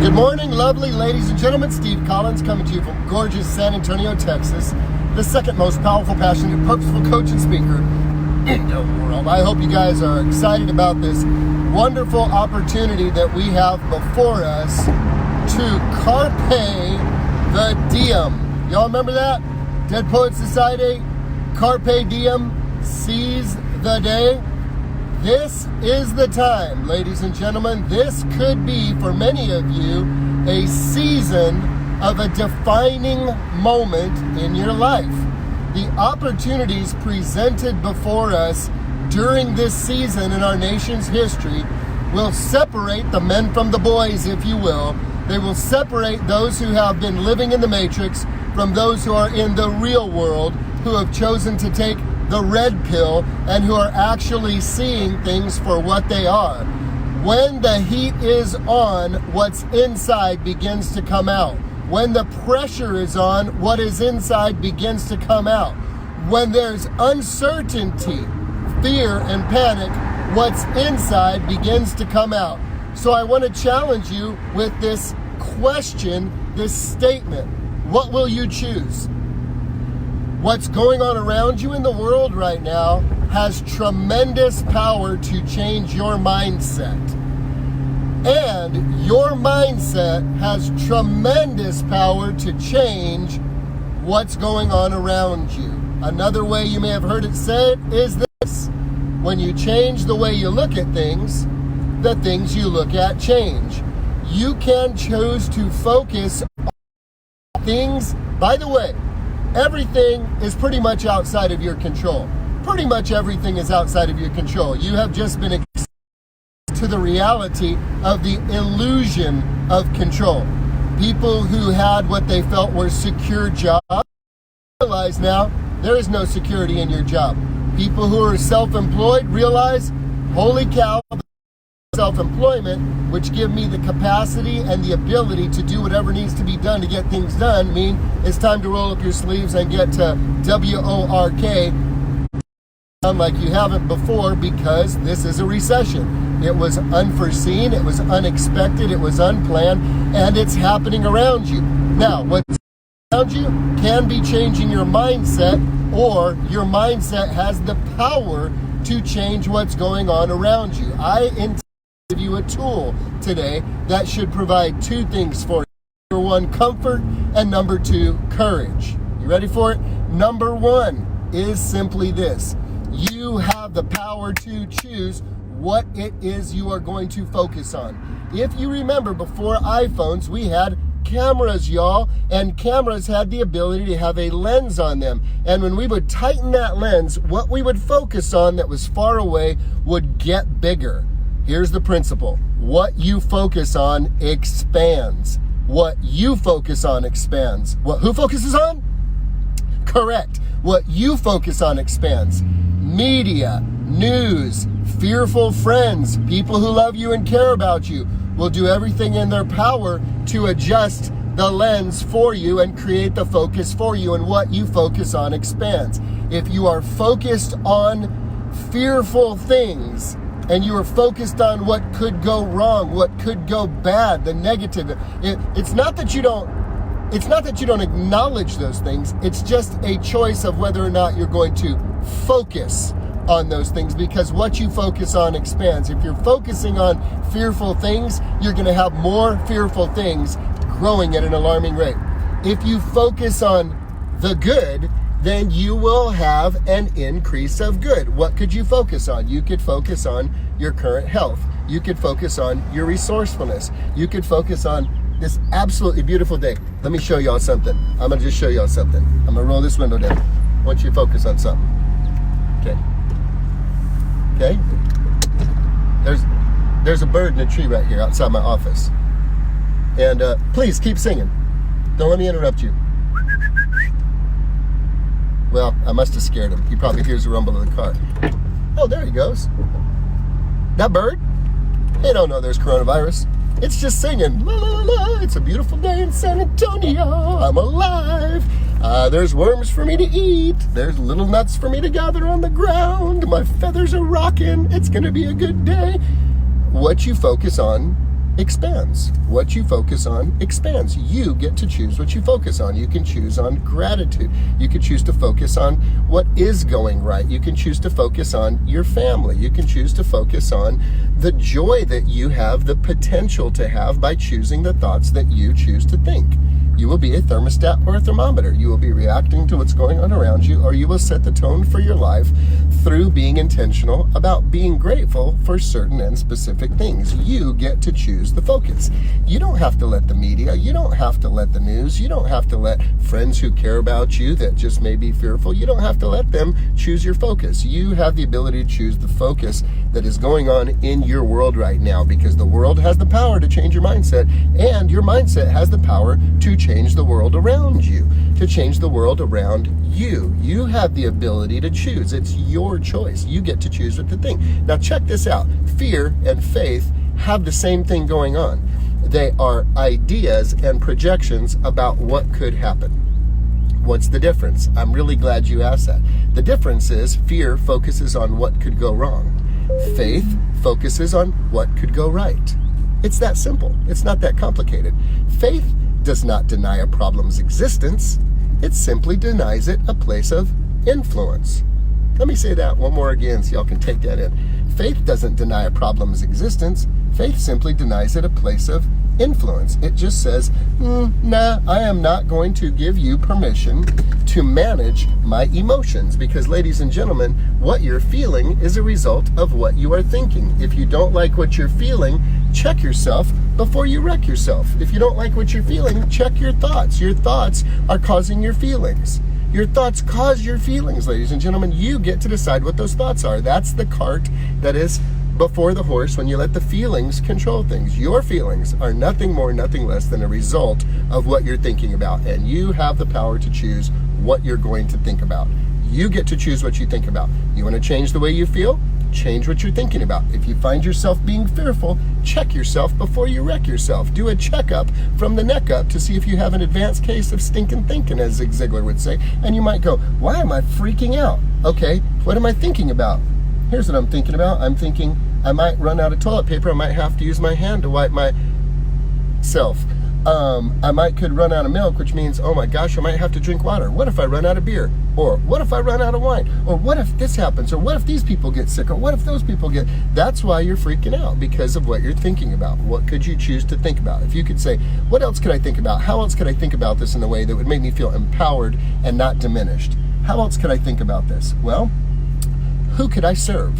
Good morning, lovely ladies and gentlemen. Steve Collins coming to you from gorgeous San Antonio, Texas, the second most powerful, passionate, purposeful coach and speaker in the world. I hope you guys are excited about this wonderful opportunity that we have before us to carpe the diem. Y'all remember that? Dead Poets Society, carpe diem, seize the day. This is the time, ladies and gentlemen. This could be, for many of you, a season of a defining moment in your life. The opportunities presented before us during this season in our nation's history will separate the men from the boys, if you will. They will separate those who have been living in the matrix from those who are in the real world, who have chosen to take the red pill and who are actually seeing things for what they are. When the heat is on, what's inside begins to come out. When the pressure is on, what is inside begins to come out. When there's uncertainty, fear, and panic, what's inside begins to come out. So I want to challenge you with this question, this statement. What will you choose? What's going on around you in the world right now has tremendous power to change your mindset. And your mindset has tremendous power to change what's going on around you. Another way you may have heard it said is this: when you change the way you look at things, the things you look at change. You can choose to focus on things. By the way, everything is pretty much outside of your control. Pretty much everything is outside of your control. You have just been exposed to the reality of the illusion of control. People who had what they felt were secure jobs realize now there is no security in your job. People who are self-employed realize, holy cow, self-employment, which give me the capacity and the ability to do whatever needs to be done to get things done, mean it's time to roll up your sleeves and get to WORK like you haven't before, because this is a recession. It was unforeseen, it was unexpected, it was unplanned, and it's happening around you. Now, what's around you can be changing your mindset, or your mindset has the power to change what's going on around you. I intend to give you a tool today that should provide two things for you. Number one, comfort, and number two, courage. You ready for it? Number one is simply this: you have the power to choose what it is you are going to focus on. If you remember, before iPhones, we had cameras, y'all, and cameras had the ability to have a lens on them. And when we would tighten that lens, what we would focus on that was far away would get bigger. Here's the principle: what you focus on expands. What you focus on expands. Who focuses on? Correct. What you focus on expands. Media, news, fearful friends, people who love you and care about you will do everything in their power to adjust the lens for you and create the focus for you, and what you focus on expands. If you are focused on fearful things, and you are focused on what could go wrong, what could go bad, the negative, it's not that you don't acknowledge those things. It's just a choice of whether or not you're going to focus on those things, because what you focus on expands. If you're focusing on fearful things, you're going to have more fearful things growing at an alarming rate. If you focus on the good, then you will have an increase of good. What could you focus on? You could focus on your current health. You could focus on your resourcefulness. You could focus on this absolutely beautiful day. Let me show y'all something. I'm going to just show y'all something. I'm going to roll this window down. I want you to focus on something. Okay? There's a bird in a tree right here outside my office. And please keep singing. Don't let me interrupt you. Well, I must have scared him. He probably hears the rumble of the car. Oh, there he goes. That bird? They don't know there's coronavirus. It's just singing. La, la, la, la. It's a beautiful day in San Antonio. I'm alive. There's worms for me to eat. There's little nuts for me to gather on the ground. My feathers are rocking. It's going to be a good day. What you focus on expands. What you focus on expands. You get to choose what you focus on. You can choose on gratitude. You can choose to focus on what is going right. You can choose to focus on your family. You can choose to focus on the joy that you have the potential to have by choosing the thoughts that you choose to think. You will be a thermostat or a thermometer. You will be reacting to what's going on around you, or you will set the tone for your life through being intentional about being grateful for certain and specific things. You get to choose the focus. You don't have to let the media, you don't have to let the news, you don't have to let friends who care about you that just may be fearful, you don't have to let them choose your focus. You have the ability to choose the focus that is going on in your world right now, because the world has the power to change your mindset, and your mindset has the power to change the world around you, to change the world around you. You have the ability to choose. It's your choice. You get to choose what to think. Now check this out. Fear and faith have the same thing going on. They are ideas and projections about what could happen. What's the difference? I'm really glad you asked that. The difference is fear focuses on what could go wrong. Faith focuses on what could go right. It's that simple. It's not that complicated. Faith does not deny a problem's existence. It simply denies it a place of influence. Let me say that one more again so y'all can take that in. Faith doesn't deny a problem's existence. Faith simply denies it a place of influence. It just says, nah, I am not going to give you permission to manage my emotions, because, ladies and gentlemen, what you're feeling is a result of what you are thinking. If you don't like what you're feeling, check yourself before you wreck yourself. If you don't like what you're feeling, check your thoughts. Your thoughts are causing your feelings. Your thoughts cause your feelings, ladies and gentlemen. You get to decide what those thoughts are. That's the cart that is before the horse when you let the feelings control things. Your feelings are nothing more, nothing less than a result of what you're thinking about. And you have the power to choose what you're going to think about. You get to choose what you think about. You want to change the way you feel? Change what you're thinking about. If you find yourself being fearful, check yourself before you wreck yourself. Do a checkup from the neck up to see if you have an advanced case of stinking thinking, as Zig Ziglar would say. And you might go, why am I freaking out? Okay, what am I thinking about? Here's what I'm thinking about. I'm thinking I might run out of toilet paper. I might have to use my hand to wipe myself. I could run out of milk, which means, oh my gosh, I might have to drink water. What if I run out of beer? Or what if I run out of wine? Or what if this happens? Or what if these people get sick? Or what if those people get... That's why you're freaking out, because of what you're thinking about. What could you choose to think about? If you could say, what else could I think about? How else could I think about this in a way that would make me feel empowered and not diminished? How else could I think about this? Well, who could I serve?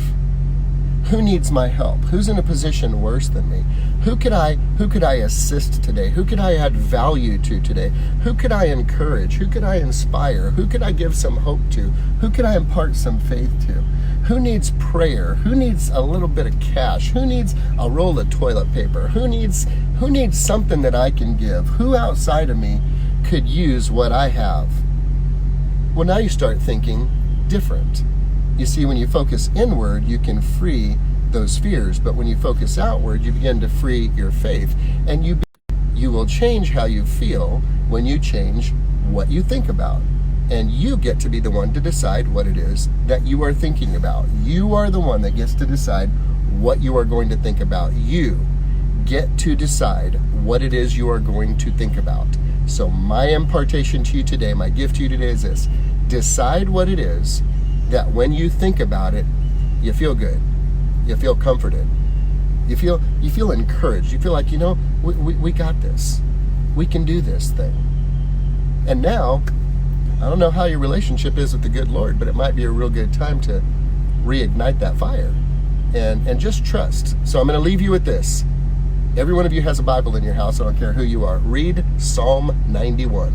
Who needs my help? Who's in a position worse than me? Who could I assist today? Who could I add value to today? Who could I encourage? Who could I inspire? Who could I give some hope to? Who could I impart some faith to? Who needs prayer? Who needs a little bit of cash? Who needs a roll of toilet paper? Who needs something that I can give? Who outside of me could use what I have? Well, now you start thinking different. You see, when you focus inward, you can free those fears. But when you focus outward, you begin to free your faith. And you will change how you feel when you change what you think about. And you get to be the one to decide what it is that you are thinking about. You are the one that gets to decide what you are going to think about. You get to decide what it is you are going to think about. So my impartation to you today, my gift to you today is this. Decide what it is that when you think about it, you feel good, you feel comforted, you feel encouraged, you feel like, we got this, we can do this thing. And now, I don't know how your relationship is with the good Lord, but it might be a real good time to reignite that fire and just trust. So I'm going to leave you with this. Every one of you has a Bible in your house. I don't care who you are. Read Psalm 91.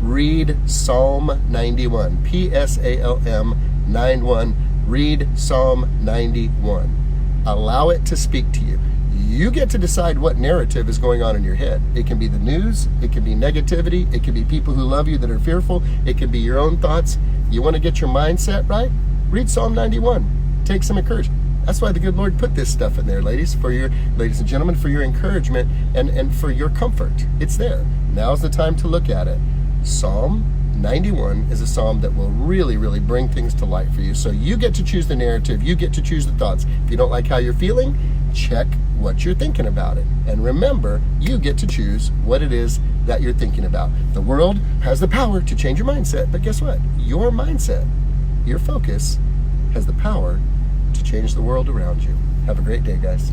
Read Psalm 91. Psalm 91. Read Psalm 91. Allow it to speak to you. You get to decide what narrative is going on in your head. It can be the news. It can be negativity. It can be people who love you that are fearful. It can be your own thoughts. You want to get your mindset right? Read Psalm 91. Take some encouragement. That's why the good Lord put this stuff in there, ladies and gentlemen, for your encouragement and for your comfort. It's there. Now's the time to look at it. Psalm 91 is a psalm that will really, really bring things to light for you. So you get to choose the narrative. You get to choose the thoughts. If you don't like how you're feeling, check what you're thinking about it. And remember, you get to choose what it is that you're thinking about. The world has the power to change your mindset, but guess what? Your mindset, your focus, has the power to change the world around you. Have a great day, guys.